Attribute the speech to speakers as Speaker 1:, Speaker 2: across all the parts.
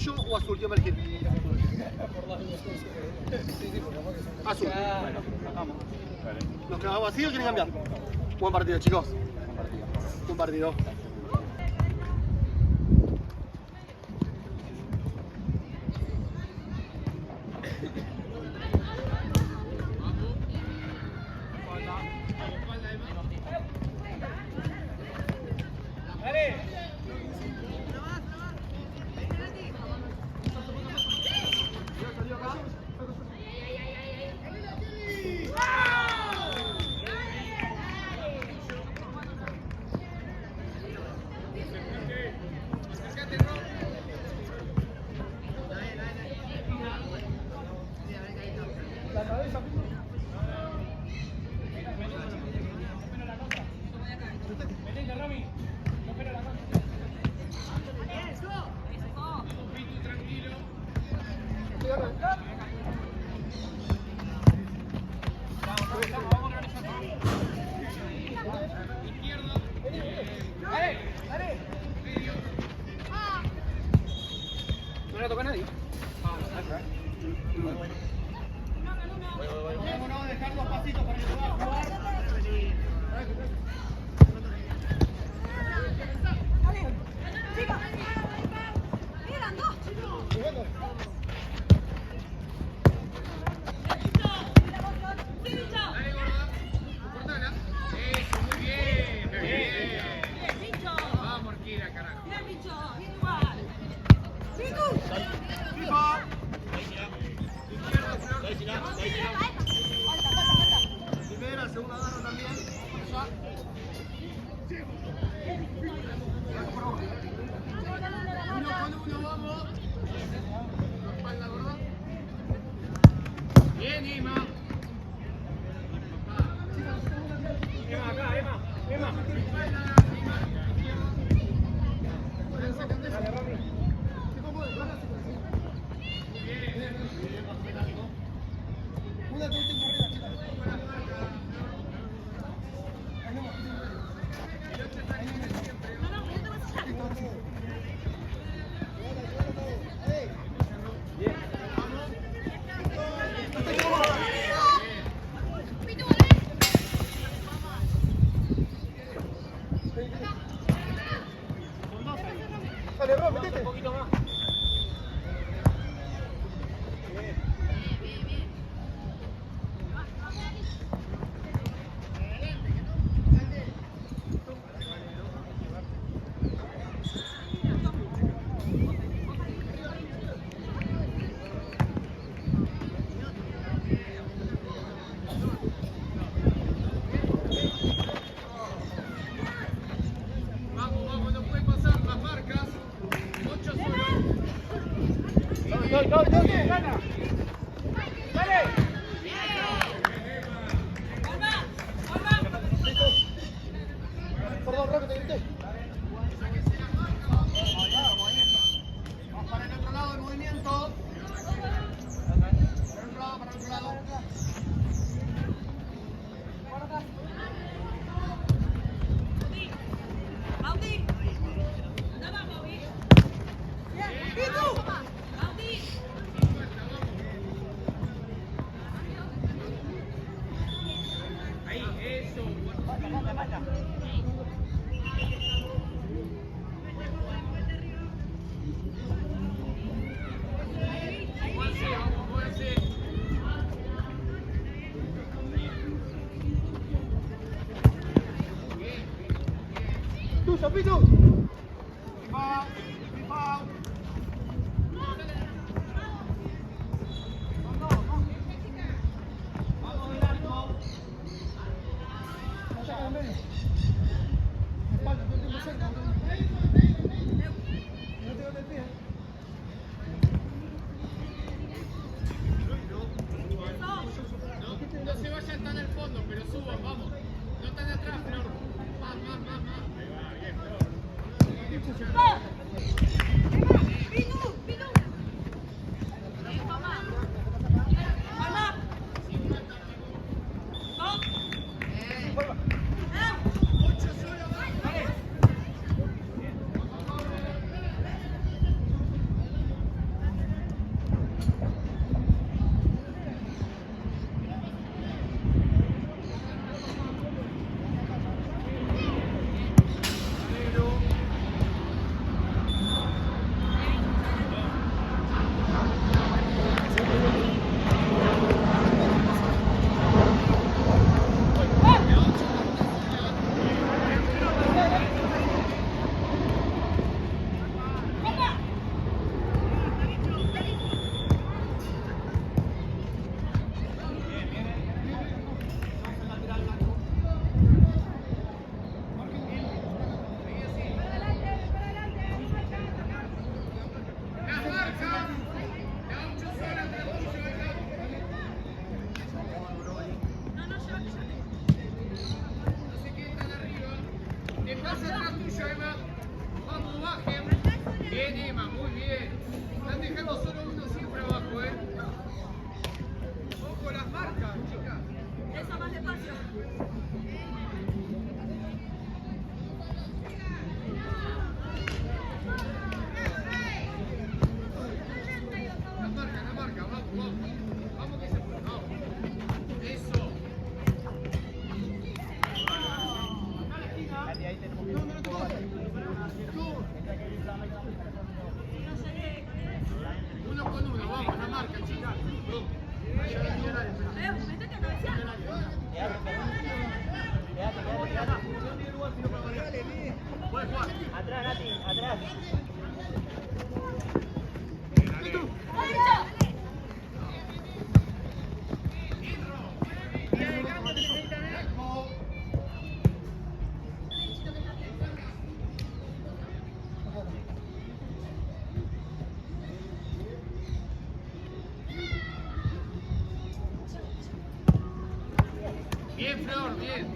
Speaker 1: ¿Amarillo o azul? ¿Quién va a elegir? Azul. Bueno, ¿nos quedamos así o quieren cambiar? Buen partido, chicos. Buen partido. ¿No le toca a nadie? Vámonos, dejar dos pasitos para que pueda jugar. Primera, segunda barra también. Uno con uno, vamos. Espalda, gorda. Bien, Emma. Emma, acá, Emma. Dale, Rami. Dale, bro, metete. Un poquito más. Go, gana. Dale. Perdón, Roque, te grité. Vamos para el otro lado del movimiento. Para el otro lado. Pitu. No se vayan tan al fondo, pero suban, vamos. No tan atrás, Flor. Más. Ahí va, bien,
Speaker 2: Atrás, Nati, atrás.
Speaker 3: Bien, Flor, bien.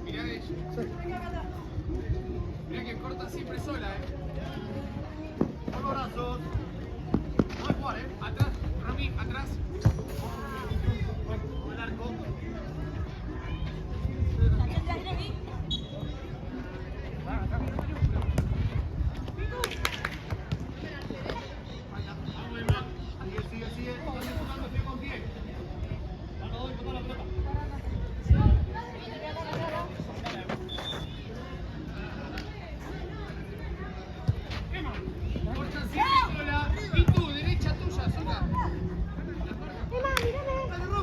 Speaker 3: Mirá eso. Mirá que corta siempre sola,
Speaker 1: Con los brazos.
Speaker 3: No es jugar, Atrás, Rami, atrás.
Speaker 1: Con el arco. Sigue, sigue. Están empujando pie con pie. Dale, doy, botó la pelota.
Speaker 3: Corta siempre sola. Y tú, derecha tuya, sola.
Speaker 1: Dale, Ru.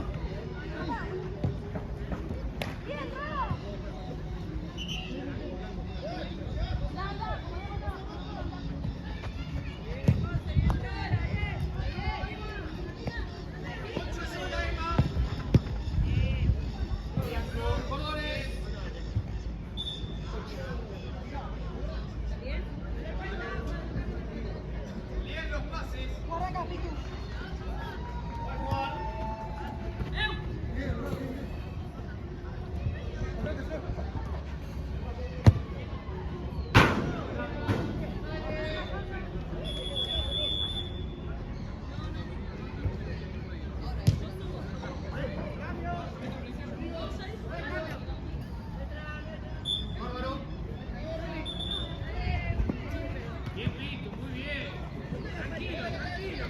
Speaker 3: Cordones. Bien los pases.
Speaker 1: Bárbaro.
Speaker 3: Bien, Vito, muy bien. Tranquilo, tranquilo.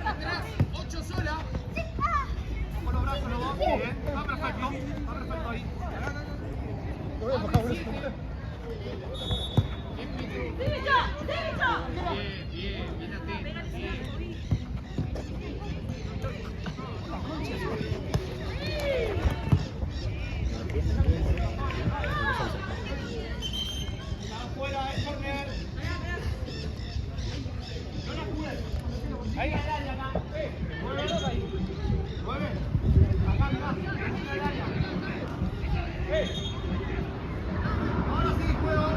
Speaker 3: Atrás, 8 sola.
Speaker 1: Con los brazos los dos. Bien. Está perfecto. Está perfecto ahí. Lo voy a bajar, boludo.
Speaker 3: Bien, Vito. Bien, bien atento. Bien.
Speaker 1: Está afuera, es corner.
Speaker 2: Ahí, acá.
Speaker 1: Mueve. Mueve. Acá, mirá. Dentro del área. Ahora sí, juego.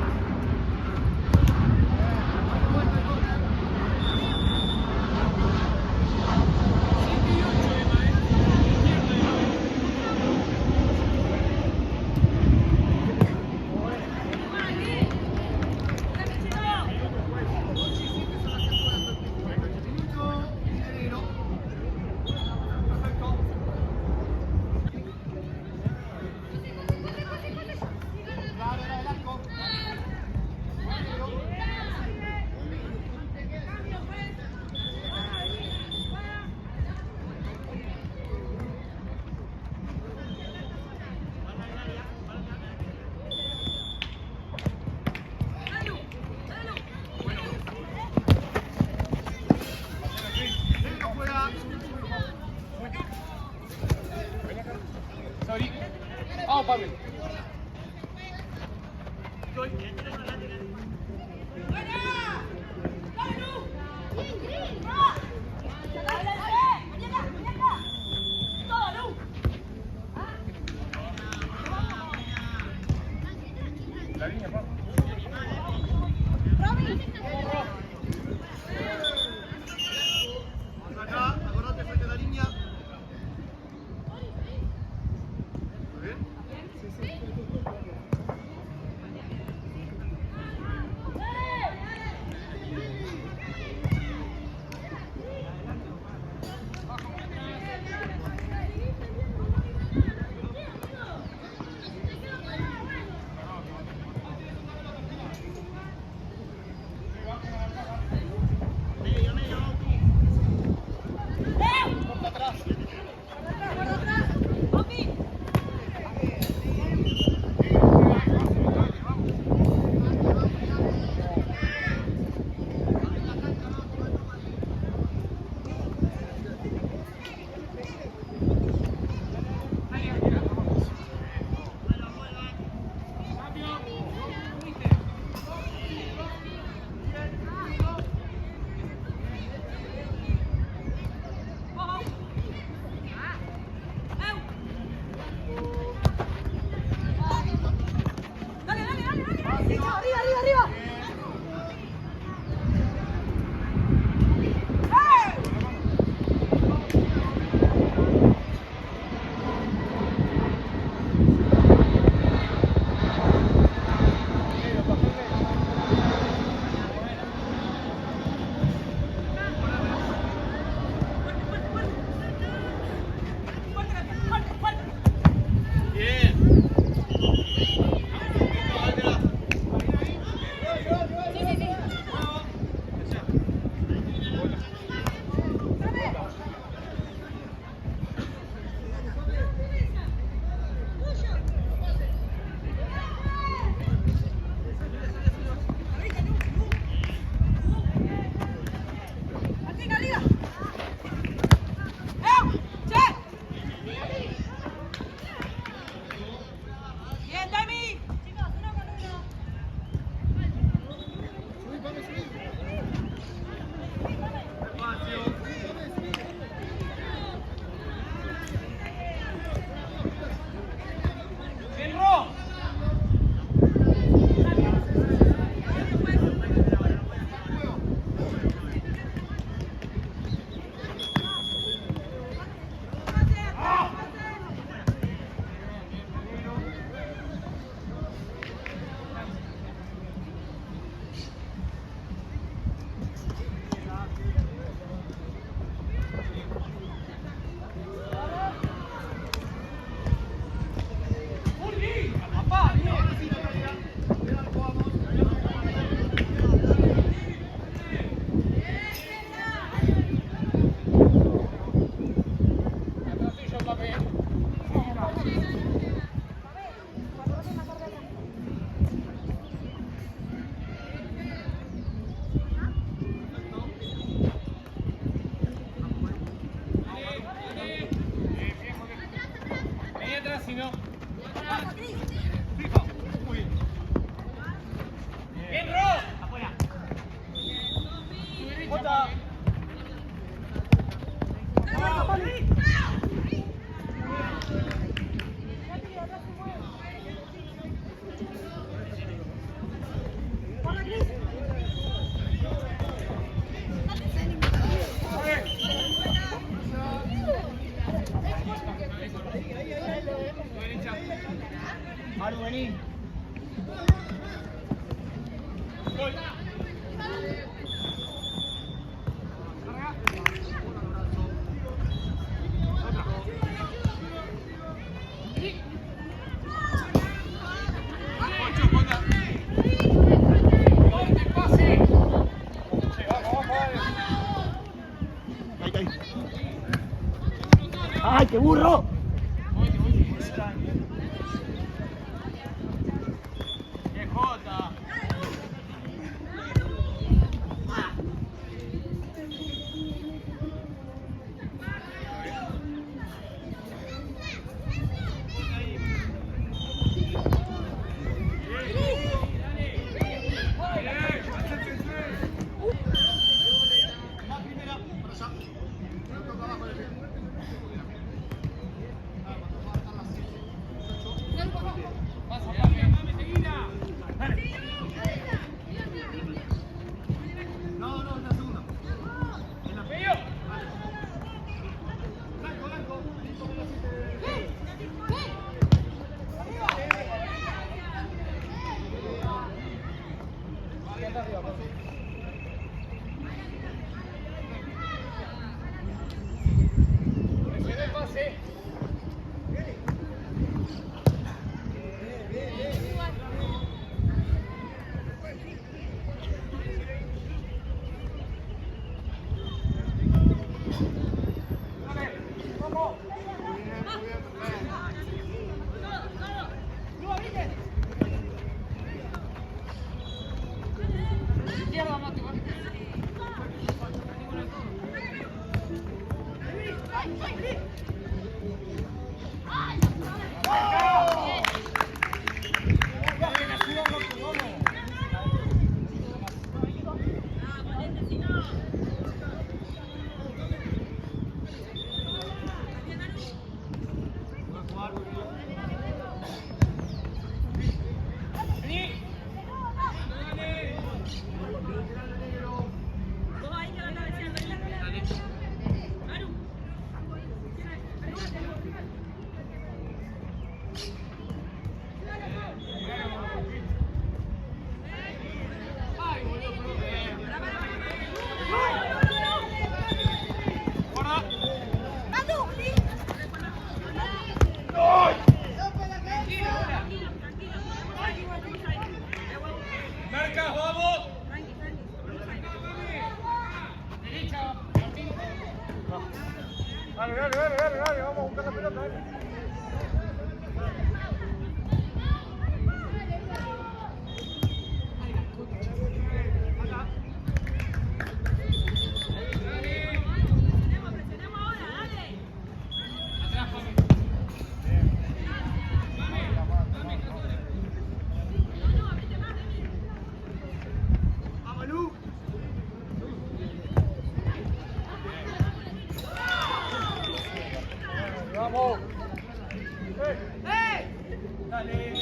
Speaker 1: Vuelta el corner.
Speaker 3: 7 y 8, Emma, Izquierda, Emma.
Speaker 1: Minuto y negro. Perfecto. Claro, era el arco. Negro. Negro juega.
Speaker 3: Sorry. Vamos, Pablo. La línea, Pablo.
Speaker 1: Vamos acá, acordate frente a la línea. Muy bien. ¡Ay, qué burro!
Speaker 3: Dale, vamos a buscar la pelota, dale. Vamos. ¡Eh! Dale.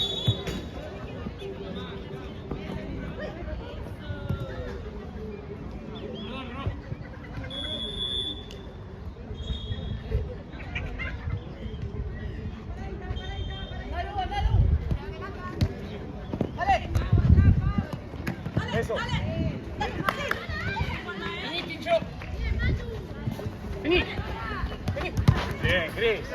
Speaker 3: Eso. Vení, Tincho. Vení. Vení. Bien, Cris.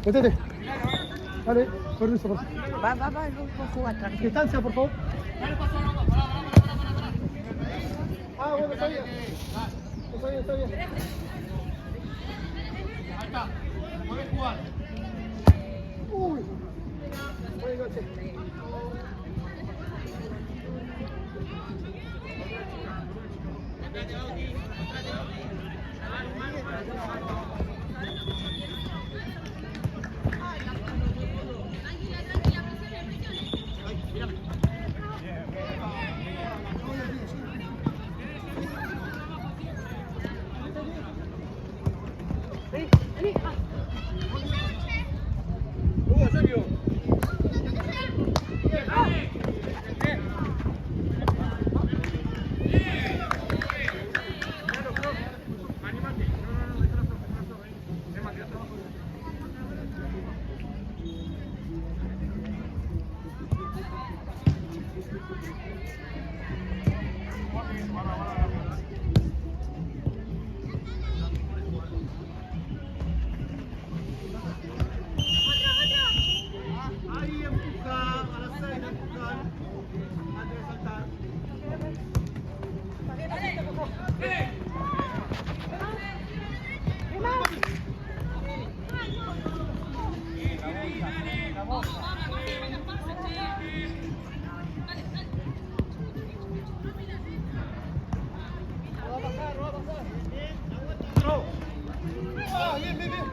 Speaker 1: Métete. Dale, permiso, por favor.
Speaker 2: Va, no jugar, tranquilo.
Speaker 1: Distancia, por favor. Ah, bueno, está bien. Está bien, está bien.
Speaker 3: Ahí está. Puedes jugar.
Speaker 1: Uy. Buen enganche. Ahí empuja, a la 6 empujar. Antes de saltar. Ah, bien, bien, bien.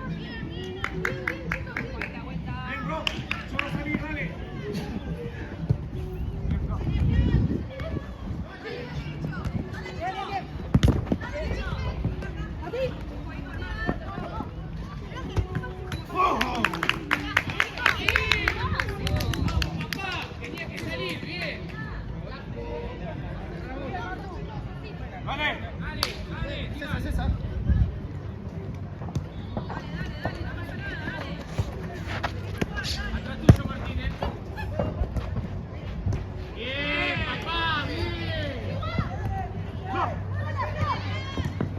Speaker 1: César.
Speaker 3: Atrás tuyo, Martínez. Bien, papá, bien.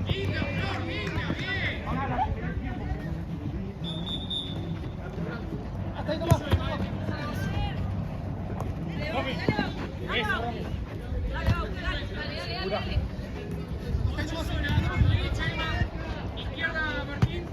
Speaker 3: Linda, Flor, linda, bien.
Speaker 1: Hasta ahí nomás.
Speaker 3: Izquierda, Martín.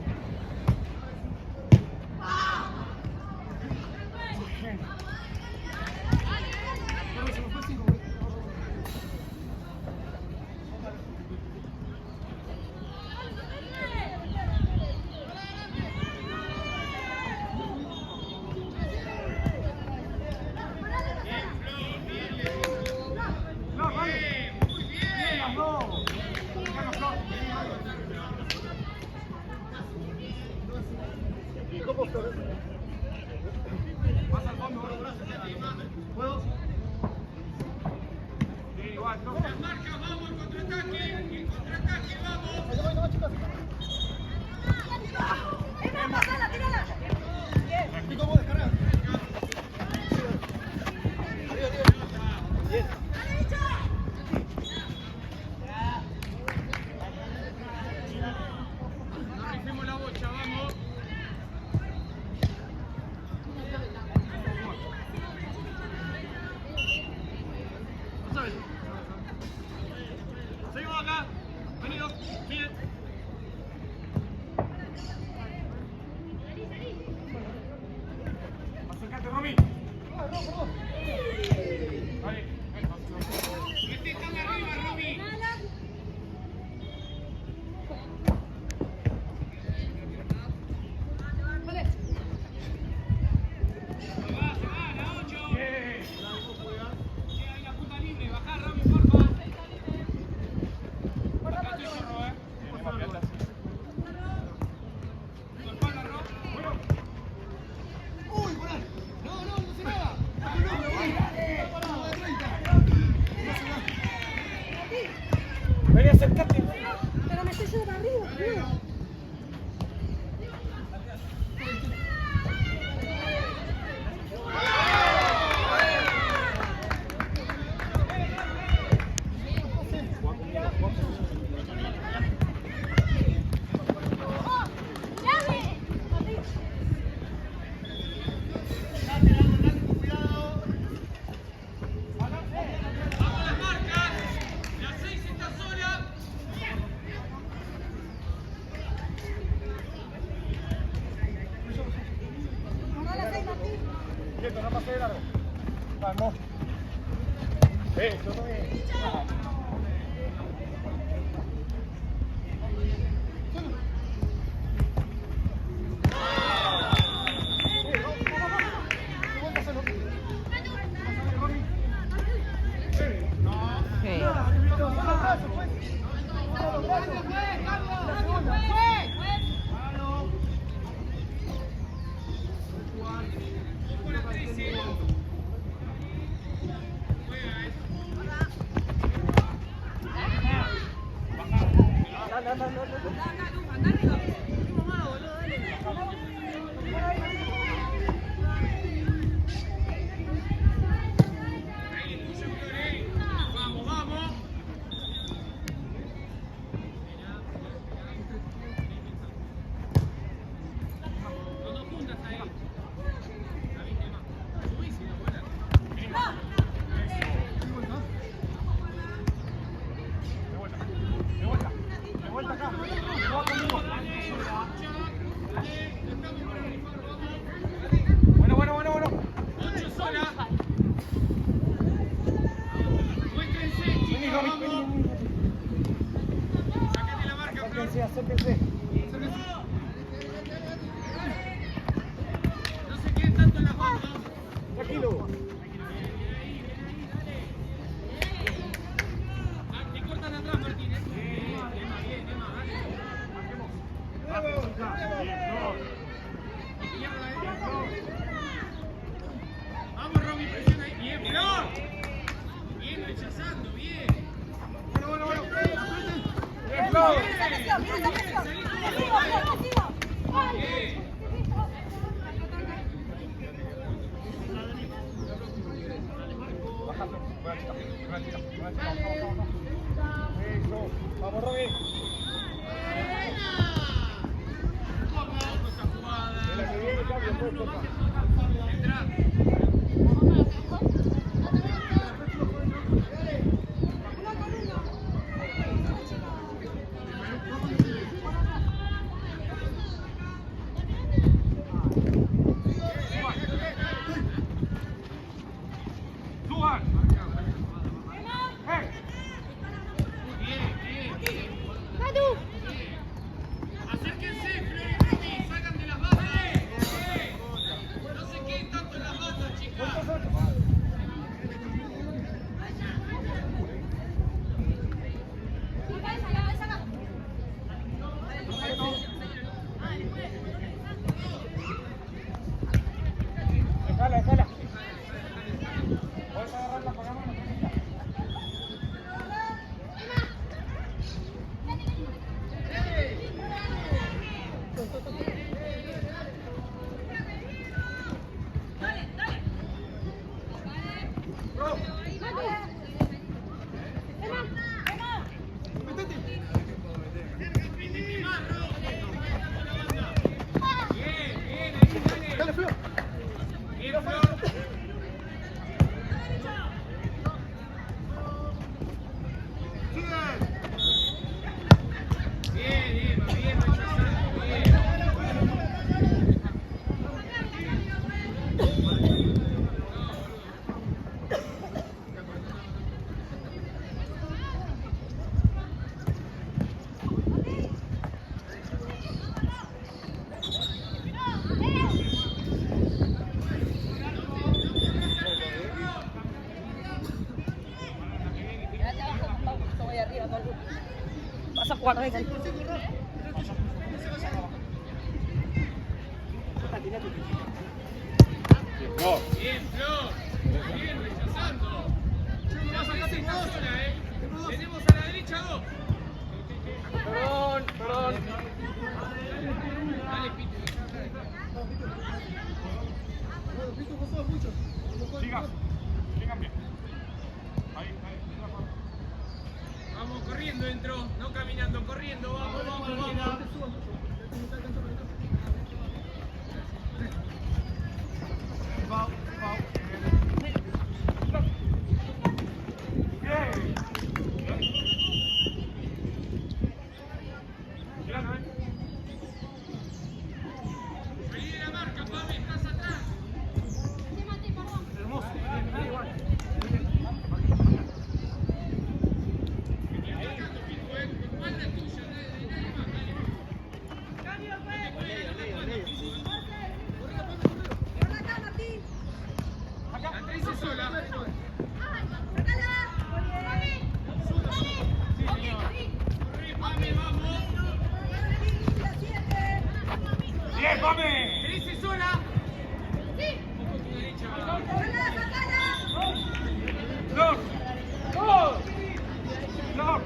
Speaker 1: ¿Cómo, Flores?
Speaker 3: Más al fondo.
Speaker 1: ¿Puedo?
Speaker 3: Bien, igual. Las marcas, vamos, el contraataque. El contraataque, vamos.
Speaker 1: Allá voy, nomás, chicas. ¿Y cómo descargar? Bien.
Speaker 3: No rompemos la bocha, vamos.
Speaker 1: quieto, no pase de largo. Vamos. Eso también.
Speaker 3: Acérquense. No se queden tanto en la banda.
Speaker 1: Tranquilo.
Speaker 3: Te cortan atrás, Martínez. Vamos, Romy, presiona ahí. Bien, Flor. Bien, rechazando, bien.
Speaker 1: Bueno. Bien, Flor. Vamos, Romy. Déjala. Puedes agarrarla con la mano. Dale, Flor.
Speaker 3: Bien, Flor. Bien, rechazando, bien.
Speaker 2: Vas a jugar de ahí.
Speaker 3: Bien, Flor. Bien, rechazando. Ya saliste esta zona, Tenemos a la derecha dos.
Speaker 1: Perdón.
Speaker 3: Dale, Pito.
Speaker 1: Sigan bien. Ahí.
Speaker 3: Vamos corriendo dentro, no caminando, corriendo, vamos. Salí de la marca, Pablo, estás atrás. Bien, Pame. Felices sola. Flor. Flor. Flor.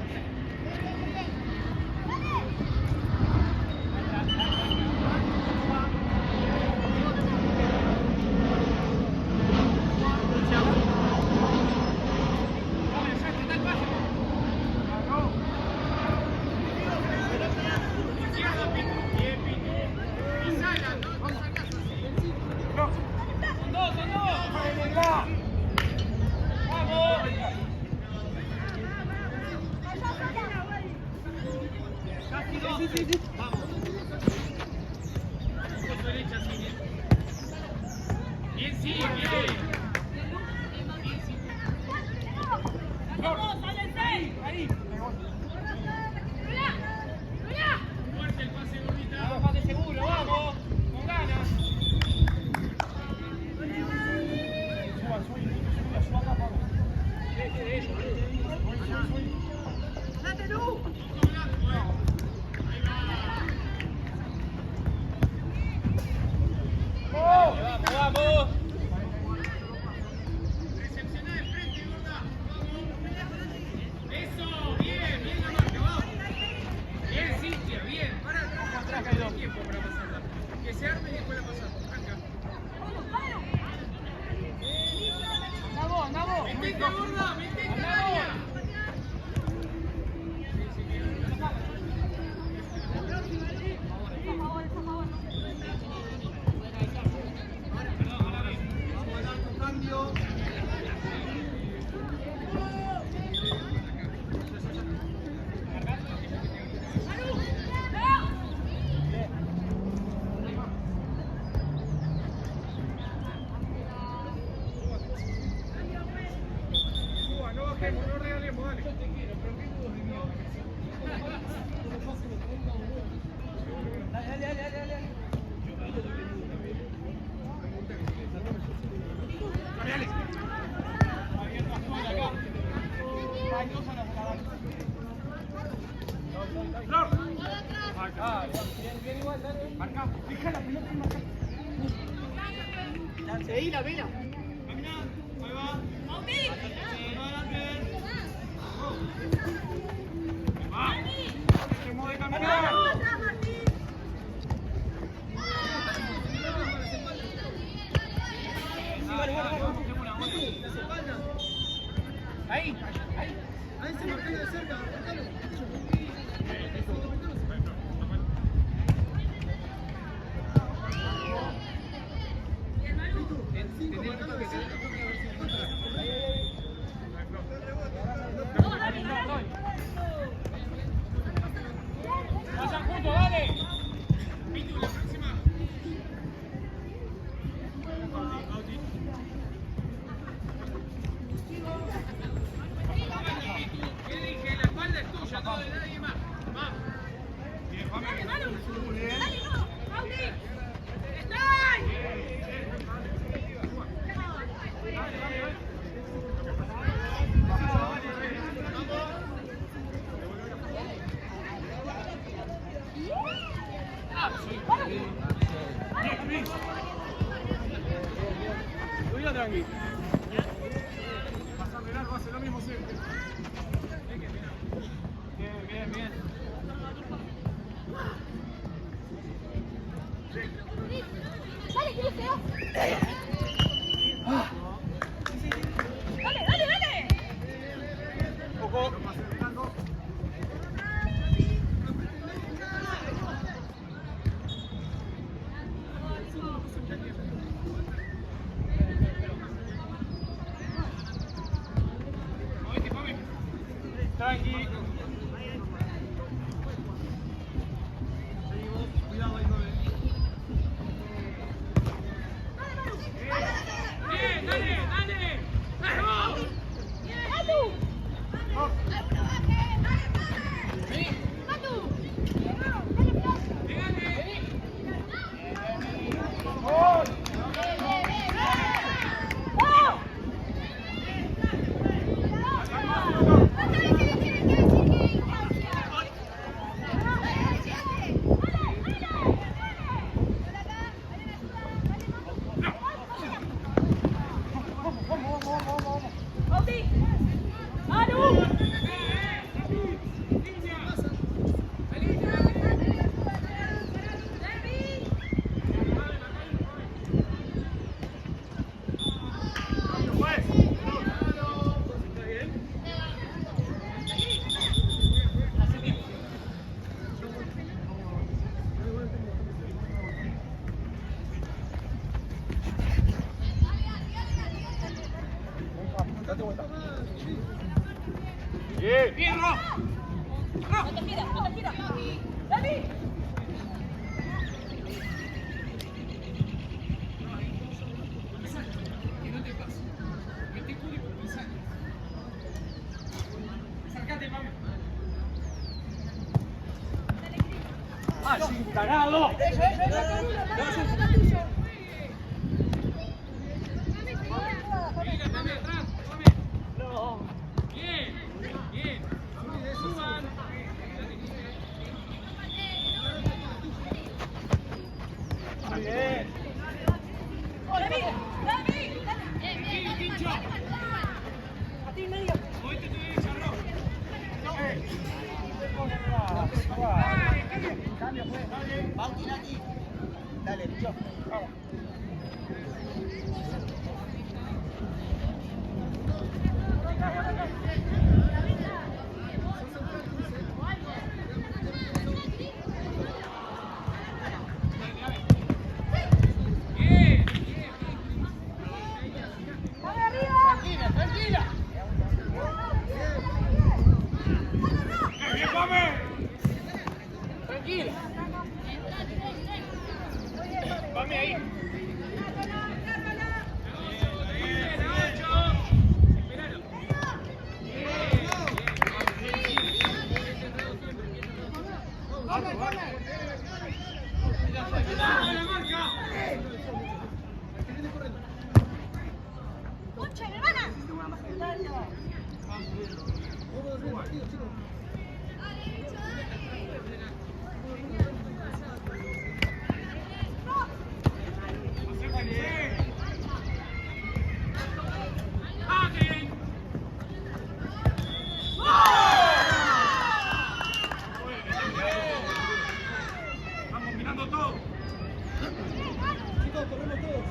Speaker 3: Bien, sí, bien. Ahí. Fuerte el pase, gordita. Pase seguro, vamos. Con ganas. Vamos. Recepciona de frente, gorda. Eso, bien la marca, vamos. Bien, Cintia, bien. Para atrás, hay tiempo para pasarla. Que se arme y después la pasamos. Tranca. Nabo. Metete, gorda, metete al área. No regalemos, dale. Dale. Flor. Bien igual, dale. Marca. Fija la pelota y marca.
Speaker 2: Seguí la vela.
Speaker 3: Camina. Ahí va. Se mueve caminar. Ahí se marca de cerca. Vayan juntos, dale. Pitu, la próxima. ¿Qué dije? La espalda es tuya, no de nadie más. Vamos. Bien, Pame. Muy bien. Cuidado, tranqui. Pasar de largo, hace lo mismo siempre. Bien.
Speaker 2: Dale, Cristian. Dale.
Speaker 3: Poco. Tranqui. Seguimos. Cuidado ahí, Noel.
Speaker 1: date vuelta.
Speaker 3: Bien, bien, Ro.
Speaker 2: No te giras, no te giras. Dani.
Speaker 3: Que no te pase. Que te cubre por pensar. Acércate, mami. ¡Así, tarado! Venga, mami, atrás, mami. Bien, bien. Suban.
Speaker 1: Muy bien.
Speaker 3: Bien, pincho.
Speaker 2: A ti medio.
Speaker 3: Movete tu derecha, Ro.
Speaker 1: Cambio, pues. Bauti, Nati. Dale, Picho. Vamos.
Speaker 3: Bien.
Speaker 1: Tranquila, tranquila.
Speaker 3: Bien, mami.
Speaker 1: Tranquila.
Speaker 3: Mami ahí. Bien, Nacho. Esperalo. Dale la marca.
Speaker 2: Concha, mi hermana.
Speaker 3: Vamos mirando todo.
Speaker 1: Chicos, corremos todos.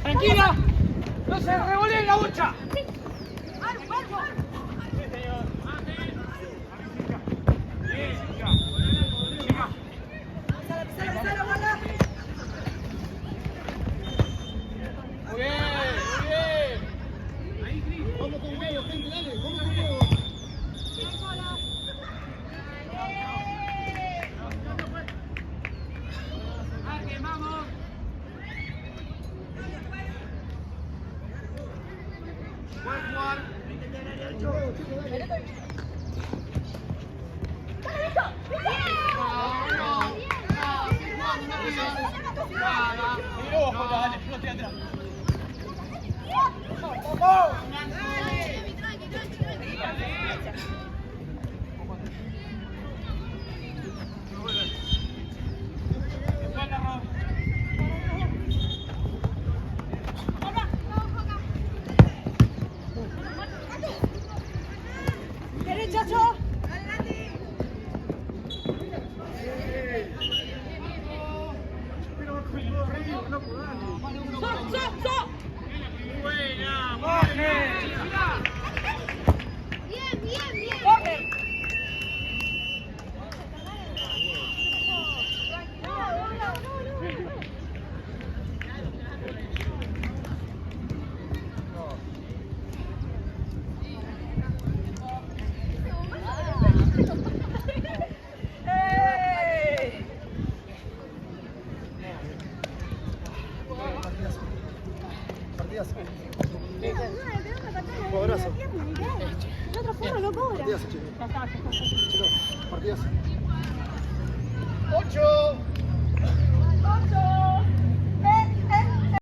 Speaker 3: Tranquila. No se revoleen la bocha. Bien, Cintia. Venga.
Speaker 1: Muy bien, muy bien.
Speaker 3: Ahí, Cris.
Speaker 1: Vamos con huevo, gente, dale. Vamos con huevo.
Speaker 3: Marquen, vamos. Buen jugar.
Speaker 1: Chicos, dale. Mira vos, Jota, dale. Yo estoy atrás.
Speaker 3: Espalda, Ro.
Speaker 2: Derechazo.
Speaker 3: Buena, baje.
Speaker 2: Bien, bien, bien.
Speaker 1: Partidazo. Jugadorazo.
Speaker 2: El otro forro no cobra.
Speaker 1: Partidazo, chicos. Chicos, partidazo. 8.
Speaker 2: 8.